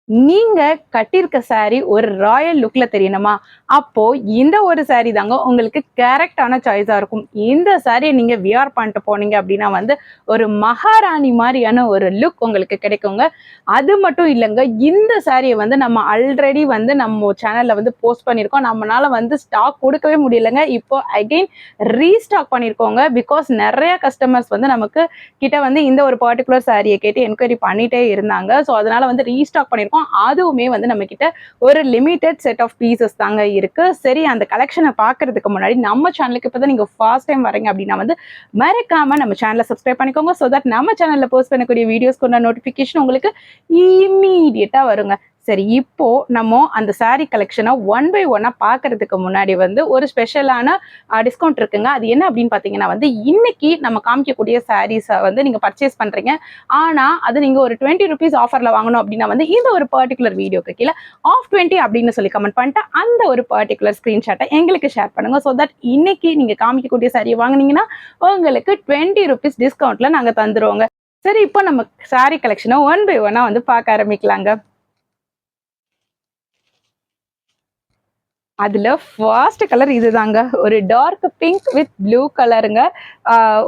நீங்க கட்டியிருக்க சாரி ஒரு ராயல் லுக்ல தெரியணுமா? அப்போ இந்த ஒரு சாரி தாங்க உங்களுக்கு கரெக்ட்டான சாய்ஸா இருக்கும். இந்த சாரிய நீங்க வியர் பண்ணிட்டு போனீங்க அப்டின்னா வந்து, ஒரு மகாராணி மாரியான ஒரு லுக் உங்களுக்கு கிடைக்குங்க. அது மட்டும் இல்லங்க, இந்த சாரிய வந்து நம்ம ஆல்ரெடி வந்து நம்ம சேனல்ல வந்து போஸ்ட் பண்ணியிருக்கோம். நம்மனால வந்து ஸ்டாக் குடுக்கவே முடியலங்க. இப்போ அகைன் ரீஸ்டாக் பண்ணியிருக்கோங்க. பிகாஸ் நெறைய கஸ்டமர்ஸ் வந்து நமக்கு கிட்ட வந்து இந்த ஒரு பர்ட்டிகுலர் சாரிய கேட்டு என்கொயரி பண்ணிட்டே இருந்தாங்க. ஸோ அதனால வந்து ரீஸ்டாக் பண்ணியிருக்கோம். அதுவுமே வந்து நம்ம கிட்ட ஒரு லிமிடெட் செட் ஆஃப் பீசஸ் தாங்க இருக்கு. சரி, அந்த கலெக்ஷனை பார்க்கறதுக்கு முன்னாடி நம்ம சேனலுக்கு இப்பதான் நீங்க ஃபர்ஸ்ட் டைம் வரீங்க அப்படின்னா வந்து மறக்காம நம்ம சேனலை சப்ஸ்கிரைப் பண்ணிக்கோங்க. ஸோ தட் நம்ம சேனல்ல போஸ்ட் பண்ணக்கூடிய வீடியோஸ்க்கு நோட்டிபிகேஷன் உங்களுக்கு இம்மீடியட்டா வருங்க. சரி, இப்போ நம்ம அந்த சாரி கலெக்ஷனை ஒன் பை ஒன்னா பார்க்கறதுக்கு முன்னாடி வந்து ஒரு ஸ்பெஷலான டிஸ்கவுண்ட் இருக்குங்க. அது என்ன அப்படின்னு பார்த்தீங்கன்னா வந்து இன்னைக்கு நம்ம காமிக்கக்கூடிய சாரீஸை வந்து நீங்க பர்ச்சேஸ் பண்றீங்க. ஆனா அது நீங்க ஒரு 20 ருபீஸ் ஆஃபர்ல வாங்கணும் அப்படின்னா வந்து இந்த ஒரு பர்டிகுலர் வீடியோக்கு கீழே ஆஃப் 20 அப்படின்னு சொல்லி கமெண்ட் பண்ணிட்டு அந்த ஒரு பர்டிகுலர் ஸ்கிரீன்ஷாட்டை எங்களுக்கு ஷேர் பண்ணுங்க. ஸோ தட் இன்னைக்கு நீங்க காமிக்கக்கூடிய சாரியை வாங்கினீங்கன்னா உங்களுக்கு 20 ருபீஸ் டிஸ்கவுண்ட்ல நாங்க தந்துருவோங்க. சரி, இப்போ நம்ம சாரி கலெக்ஷனை ஒன் பை ஒன்னா வந்து பார்க்க ஆரம்பிக்கலாங்க. அதுல ஃபர்ஸ்ட் கலர் இதுதாங்க. ஒரு டார்க் பிங்க் வித் ப்ளூ கலருங்க.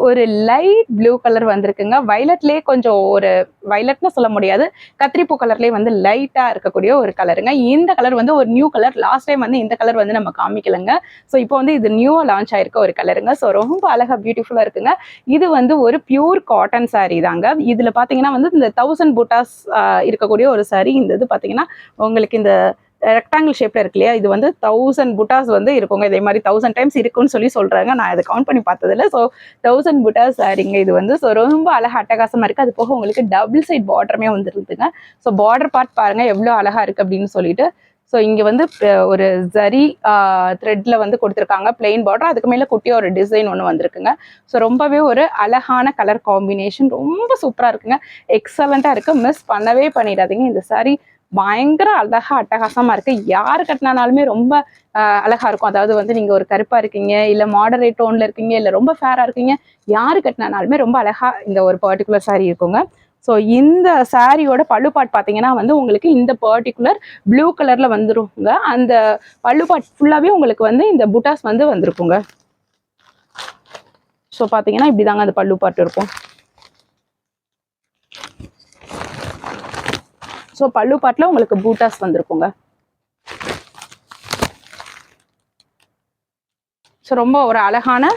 ஒரு லைட் ப்ளூ கலர் வந்திருக்குங்க. வயலட்லயே கொஞ்சம் ஒரு வயலட்னு சொல்ல முடியாது. கத்திரிப்பூ கலர்லயே வந்து லைட்டா இருக்கக்கூடிய ஒரு கலருங்க. இந்த கலர் வந்து ஒரு நியூ கலர். லாஸ்ட் டைம் வந்து இந்த கலர் வந்து நம்ம காமிக்கலங்க. ஸோ இப்போ வந்து இது நியூவா லான்ச் ஆயிருக்க ஒரு கலருங்க. ஸோ ரொம்ப அழகா பியூட்டிஃபுல்லா இருக்குங்க. இது வந்து ஒரு பியூர் காட்டன் சாரீ தாங்க. இதுல பாத்தீங்கன்னா வந்து இந்த 1000 பூட்டாஸ் இருக்கக்கூடிய ஒரு சாரீ. இந்த இது பாத்தீங்கன்னா உங்களுக்கு இந்த ரெக்டாங்கிள் ஷேப்ல இருக்கு இல்லையா, இது வந்து 1000 புட்டாஸ் வந்து இருக்குங்க. இதே மாதிரி 1000 டைம்ஸ் இருக்குன்னு சொல்லி சொல்றாங்க. நான் அதை கவுண்ட் பண்ணி பார்த்ததில்ல. ஸோ 1000 புட்டாஸ் சாரிங்க இது வந்து. ஸோ ரொம்ப அழகா அட்டகாசமா இருக்கு. அது போக உங்களுக்கு டபுள் சைட் பார்டருமே வந்துருக்குங்க. ஸோ பார்டர் பார்ட் பாருங்க எவ்வளோ அழகா இருக்கு அப்படின்னு சொல்லிட்டு. ஸோ இங்க வந்து ஒரு ஜரி த்ரெட்ல வந்து கொடுத்துருக்காங்க பிளெயின் பார்டர். அதுக்கு மேல குட்டியா ஒரு டிசைன் ஒன்று வந்திருக்குங்க. ஸோ ரொம்பவே ஒரு அழகான கலர் காம்பினேஷன், ரொம்ப சூப்பரா இருக்குங்க. எக்ஸலண்டா இருக்கு. மிஸ் பண்ணவே பண்ணிடாதீங்க. இந்த சாரி பயங்கர அழகா அட்டகாசமா இருக்கு. யாரு கட்டினாலுமே ரொம்ப அழகா இருக்கும். அதாவது வந்து நீங்க ஒரு கருப்பா இருக்கீங்க, இல்ல மாடரேட் டோன்ல இருக்கீங்க, இல்ல ரொம்ப ஃபேரா இருக்கீங்க, யாரு கட்டினாலுமே ரொம்ப அழகா இந்த ஒரு பர்டிகுலர் சாரி இருக்குங்க. ஸோ இந்த சாரியோட பல்லுப்பாட் பார்த்தீங்கன்னா வந்து உங்களுக்கு இந்த பர்டிகுலர் ப்ளூ கலர்ல வந்துருங்க. அந்த பல்லுப்பாட் ஃபுல்லாவே உங்களுக்கு வந்து இந்த புட்டாஸ் வந்து வந்திருக்குங்க. ஸோ பார்த்தீங்கன்னா இப்படிதாங்க அந்த பல்லுப்பாட் இருக்கும். ஸோ பல்லு பாட்டில் உங்களுக்கு பூட்டாஸ் வந்திருக்குங்க. ஸோ ரொம்ப ஒரு அழகான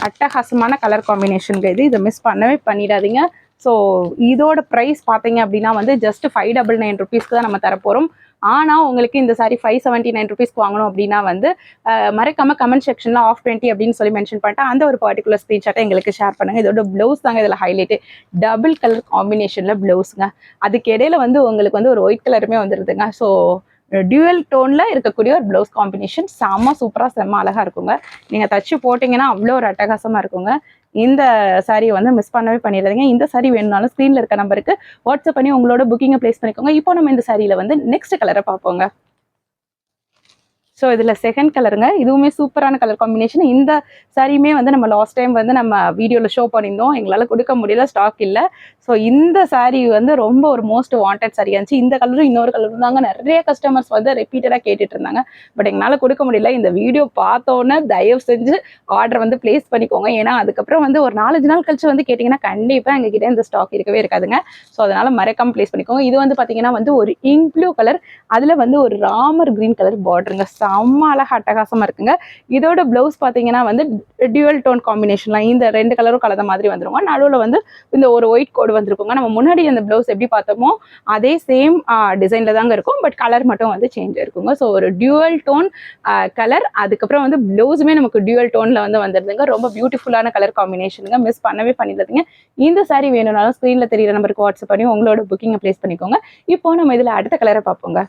அட்டகாசமான கலர் காம்பினேஷனுங்க இது. இதை மிஸ் பண்ணவே பண்ணிடாதீங்க. ஸோ இதோட ப்ரைஸ் பார்த்தீங்க அப்படின்னா வந்து ஜஸ்ட் 599 ருபீஸ்க்கு தான் நம்ம தரப்போகிறோம். ஆனால் உங்களுக்கு இந்த சாரி 579 ருபீஸ்க்கு வாங்கணும் அப்படின்னா வந்து மறக்காம கமெண்ட் செக்ஷனில் ஆஃப் 20 அப்படின்னு சொல்லி மென்ஷன் பண்ணிட்டு அந்த ஒரு பர்டிகுலர் ஸ்க்ரீன்ஷாட்டை எங்களுக்கு ஷேர் பண்ணுங்கள். இதோட ப்ளவுஸ் தாங்க இதில் ஹைலைட்டு. டபுள் கலர் காம்பினேஷனில் ப்ளவுஸுங்க. அதுக்கு இடையில வந்து உங்களுக்கு வந்து ஒரு ஒயிட் கலருமே வந்துடுதுங்க. ஸோ டியூவல் டோன்ல இருக்கக்கூடிய ஒரு ப்ளவுஸ் காம்பினேஷன் செம்ம சூப்பராக செம்ம அழகாக இருக்குங்க. நீங்கள் தச்சு போட்டிங்கன்னா அவ்வளோ ஒரு அட்டகாசமாக இருக்குங்க. இந்த சாரியை வந்து மிஸ் பண்ணவே பண்ணிடாதீங்க. இந்த சாரி வேணும்னாலும் ஸ்க்ரீனில் இருக்க நம்பருக்கு வாட்ஸ்அப் பண்ணி உங்களோட புக்கிங்கை ப்ளேஸ் பண்ணிக்கோங்க. இப்போ நம்ம இந்த சாரியில் வந்து நெக்ஸ்ட் கலரை பார்ப்போங்க. ஸோ இதில் செகண்ட் கலருங்க. இதுவுமே சூப்பரான கலர் காம்பினேஷன். இந்த சாரியுமே வந்து நம்ம லாஸ்ட் டைம் வந்து நம்ம வீடியோவில் ஷோ பண்ணியிருந்தோம். எங்களால் கொடுக்க முடியல, ஸ்டாக் இல்லை. ஸோ இந்த சாரி வந்து ரொம்ப ஒரு மோஸ்ட் வாண்டட் சாரியாக இருந்துச்சு. இந்த கலரும் இன்னொரு கலரும் தாங்க நிறைய கஸ்டமர்ஸ் வந்து ரிப்பீட்டடாக கேட்டுட்டு இருந்தாங்க. பட் எங்களால் கொடுக்க முடியல. இந்த வீடியோ பார்த்தோன்னே தயவு செஞ்சு ஆர்டர் வந்து பிளேஸ் பண்ணிக்கோங்க. ஏன்னா அதுக்கப்புறம் வந்து ஒரு 4-5 நாள் கழிச்சு வந்து கேட்டிங்கன்னா கண்டிப்பாக எங்ககிட்ட இந்த ஸ்டாக் இருக்கவே இருக்காதுங்க. ஸோ அதனால் மறக்காம பிளேஸ் பண்ணிக்கோங்க. இது வந்து பார்த்தீங்கன்னா வந்து ஒரு இங்க் ப்ளூ கலர், அதில் வந்து ஒரு ராமர் கிரீன் கலர் பார்டருங்க. செம்ம அழகா அட்டகாசமா இருக்குங்க. இதோட பிளவுஸ் பார்த்தீங்கன்னா வந்து டியூவல் டோன் காம்பினேஷன்லாம் இந்த 2 கலரும் கலந்த மாதிரி வந்துருங்க. நடுவில் வந்து இந்த ஒரு ஒயிட் கோடு வந்திருக்குங்க. நம்ம முன்னாடி அந்த பிளவுஸ் எப்படி பார்த்தோமோ அதே சேம் டிசைன்ல தாங்க இருக்கும். பட் கலர் மட்டும் வந்து சேஞ்ச் இருக்குங்க. ஸோ ஒரு டியூவல் டோன் கலர். அதுக்கப்புறம் வந்து பிளவுஸுமே நமக்கு டியூவல் டோன்ல வந்து வந்துருதுங்க. ரொம்ப பியூட்டிஃபுல்லான கலர் காம்பினேஷனுங்க. மிஸ் பண்ணவே பண்ணிடாதீங்க. இந்த சாரி வேணும்னாலும் ஸ்க்ரீன்ல தெரியுற நம்பருக்கு வாட்ஸ்அப் பண்ணி உங்களோட புக்கிங்கை பிளேஸ் பண்ணிக்கோங்க. இப்போ நம்ம இதில் அடுத்த கலரை பார்ப்போங்க.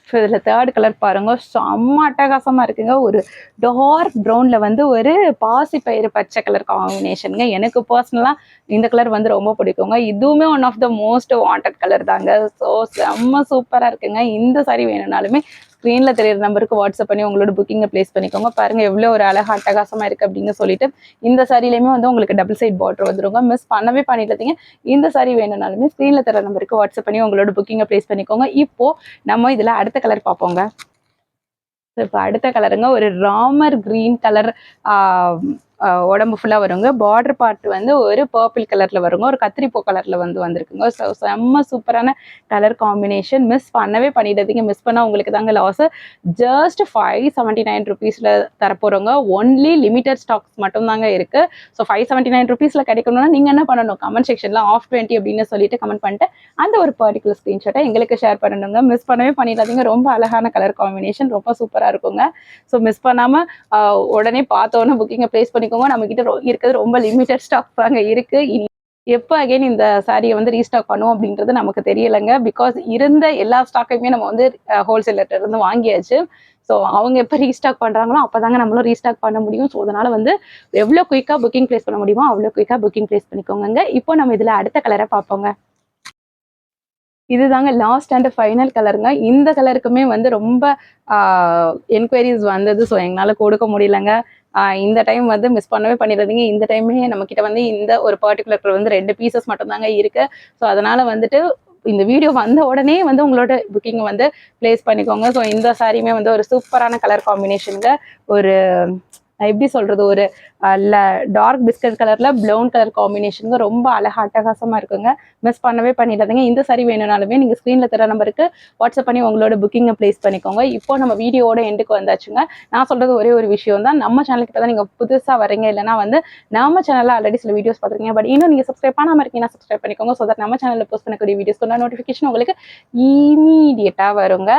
ஸோ இதில் தேர்ட் கலர் பாருங்க, செம்ம அட்டகாசமாக இருக்குங்க. ஒரு டார்க் ப்ரௌனில் வந்து ஒரு பாசிப்பயிறு பச்சை கலர் காம்பினேஷனுங்க. எனக்கு பர்சனலாக இந்த கலர் வந்து ரொம்ப பிடிக்குங்க. இதுவுமே one of the most wanted colour தாங்க. ஸோ செம்ம சூப்பராக இருக்குங்க. இந்த சாரி வேணும்னாலுமே ஸ்க்ரீனில் தெரியுற நம்பருக்கு வாட்ஸ்அப் பண்ணி உங்களோட புக்கிங்கை ப்ளேஸ் பண்ணிக்கோங்க. பாருங்கள் எவ்வளோ ஒரு அழகாக அட்டகாசமாக இருக்குது அப்படின்னு சொல்லிட்டு. இந்த சாரிலையுமே வந்து உங்களுக்கு டபுள் சைட் பார்டர் வந்துருங்க. மிஸ் பண்ணவே பண்ணிடாதீங்க. இந்த சாரி வேணும்னாலுமே ஸ்க்ரீனில் தர நம்பருக்கு வாட்ஸ்அப் பண்ணி உங்களோட புக்கிங்கை ப்ளேஸ் பண்ணிக்கோங்க. இப்போது நம்ம இதில் அடுத்த கலர் பார்ப்போங்க. இப்போ அடுத்த கலருங்க ஒரு ராமர் கிரீன் கலர் உடம்பு ஃபுல்லாக வருங்க. பார்டர் பார்ட் வந்து ஒரு பர்பிள் கலரில் வருங்க. ஒரு கத்திரிப்பூ கலரில் வந்து வந்திருக்குங்க. ஸோ செம்ம சூப்பரான கலர் காம்பினேஷன். மிஸ் பண்ணவே பண்ணிடாதீங்க. மிஸ் பண்ணால் உங்களுக்கு தாங்க லாஸ். ஜஸ்ட் 579 rupeesல தரப்போகிறோங்க. ஒன்லி லிமிடெட் ஸ்டாக்ஸ் மட்டும்தாங்க இருக்குது. ஸோ 579 rupeesல கிடைக்கணும்னா நீங்கள் என்ன பண்ணணும், கமெண்ட் செக்ஷனில் ஆஃப் 20 அப்படின்னு சொல்லிட்டு கமெண்ட் பண்ணிட்டு அந்த ஒரு பர்டிகுலர் ஸ்க்ரீன்ஷாட்டை எங்களுக்கு ஷேர் பண்ணணுங்க. மிஸ் பண்ணவே பண்ணிடாதீங்க. ரொம்ப அழகான கலர் காம்பினேஷன், ரொம்ப சூப்பராக இருக்குங்க. ஸோ மிஸ் பண்ணாமல் உடனே பார்த்தோன்னே புக்கிங்கை ப்ளேஸ் பண்ணி நம்ம கிட்ட இருக்கிறது ரொம்ப லிமிட்டட் ஸ்டாக் தாங்க இருக்கு. எப்போ அகைன் இந்த சாரியை வந்து ரீஸ்டாக் பண்ணுவோம் அப்படின்றது நமக்கு தெரியலைங்க. பிகாஸ் இருந்த எல்லா ஸ்டாக்கையுமே நம்ம வந்து ஹோல்சேலர்கிட்ட இருந்து வாங்கியாச்சு. ஸோ அவங்க எப்போ ரீஸ்டாக் பண்ணுறாங்களோ அப்போ தாங்க நம்மளும் ரீஸ்டாக் பண்ண முடியும். ஸோ அதனால் வந்து எவ்வளோ குயிக்காக புக்கிங் ப்ளேஸ் பண்ண முடியுமோ அவ்வளோ குயிக்காக புக்கிங் ப்ளேஸ் பண்ணிக்கோங்க. இப்போ நம்ம இதில் அடுத்த கலரை பார்ப்போங்க. இதுதாங்க லாஸ்ட் அண்ட் ஃபைனல் கலருங்க. இந்த கலருக்குமே வந்து ரொம்ப என்கொயரிஸ் வந்தது. ஸோ எங்களால் கொடுக்க முடியலங்க. இந்த டைம் வந்து மிஸ் பண்ணவே பண்ணிடாதீங்க. இந்த டைமே நம்மக்கிட்ட வந்து இந்த ஒரு பர்டிகுலர் வந்து 2 பீசஸ் மட்டும்தாங்க இருக்குது. ஸோ அதனால் வந்துட்டு இந்த வீடியோ வந்த உடனே வந்து உங்களோட புக்கிங் வந்து ப்ளேஸ் பண்ணிக்கோங்க. ஸோ இந்த சாரியுமே வந்து ஒரு சூப்பரான கலர் காம்பினேஷனுங்க. ஒரு எப்படி சொல்கிறது, ஒரு டார்க் பிஸ்கட் கலரில் ப்ரௌன் கலர் காம்பினேஷனுங்க. ரொம்ப அழகாக அட்டகாசமாக இருக்குங்க. மிஸ் பண்ணவே பண்ணிடாதீங்க. இந்த சாரி வேணும்னாலுமே நீங்கள் ஸ்க்ரீனில் தர நம்பருக்கு வாட்ஸ்அப் பண்ணி உங்களோட புக்கிங்கை ப்ளேஸ் பண்ணிக்கோங்க. இப்போ நம்ம வீடியோவோட எண்டுக்கு வந்தாச்சுங்க. நான் சொல்கிறது ஒரே ஒரு விஷயம் தான், நம்ம சேனலுக்கு இப்போ தான் நீங்கள் புதுசாக வரீங்க, இல்லைனா வந்து நம்ம சேனலில் ஆல்ரெடி சில வீடியோஸ் பார்த்துருக்கீங்க. பட் இன்னும் நீங்கள் சப்ஸ்கிரைப் பண்ணாமல் இருக்கீங்கன்னா சப்ஸ்கிரைப் பண்ணிக்கோங்க. ஸோ தட் நம்ம சேனலில் போஸ்ட் பண்ணக்கூடிய வீடியோஸ்க்கு நோட்டிஃபிகேஷன் உங்களுக்கு இமீடியட்டாக வருங்க.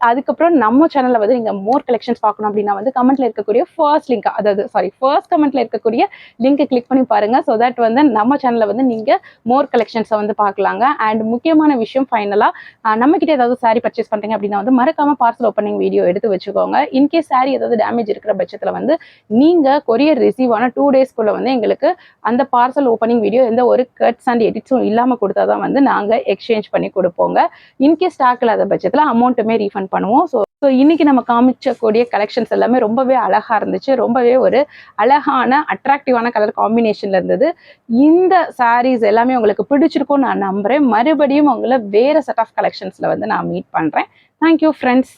அதுக்கப்புறம் நம்ம சேனலில் வந்து நீங்கள் மோர் கலெக்ஷன்ஸ் பார்க்கணும் அப்படின்னா வந்து கமெண்ட்டில் இருக்கக்கூடிய ஃபர்ஸ்ட் லிங்க், அதாவது ஃபர்ஸ்ட் கமெண்ட்ல இருக்கக்கூடிய லிங்கை கிளிக் பண்ணி பாருங்க. ஸோ தட் வந்து நம்ம சேனலில் வந்து நீங்கள் மோர் கலெக்ஷன்ஸை வந்து பார்க்கலாங்க. அண்ட் முக்கியமான விஷயம் ஃபைனலாக நம்ம கிட்ட ஏதாவது சாரி பர்ச்சேஸ் பண்ணுறீங்க அப்படின்னா வந்து மறக்காம பார்சல் ஓப்பனிங் வீடியோ எடுத்து வச்சுக்கோங்க. இன்கேஸ் சாரி ஏதாவது டேமேஜ் இருக்கிற பட்சத்தில் வந்து நீங்கள் கொரியர் ரிசீவ் ஆன 2 daysக்குள்ள வந்து எங்களுக்கு அந்த பார்சல் ஓப்பனிங் வீடியோ எந்த ஒரு கட்ஸ் அண்ட் எடிட்ஸும் இல்லாமல் கொடுத்தா தான் வந்து நாங்கள் எக்ஸ்சேஞ்ச் பண்ணி கொடுப்போங்க. இன்கேஸ் ஸ்டாக் இல்லாத பட்சத்தில் அமௌண்ட்டுமே ரீஃபண்ட் பண்ணுவோம். ஸோ இன்னைக்கு நம்ம காமிச்சக்கூடிய கலெக்ஷன்ஸ் எல்லாமே ரொம்பவே அழகா இருந்துச்சு. ரொம்பவே ஒரு அழகான அட்ராக்டிவான கலர் காம்பினேஷன்ல இருந்தது. இந்த சாரீஸ் எல்லாமே உங்களுக்கு பிடிச்சிருக்கும் நான் நம்புறேன். மறுபடியும் உங்களை வேற செட் ஆஃப் கலெக்ஷன்ஸ்ல வந்து நான் மீட் பண்றேன். Thank you friends.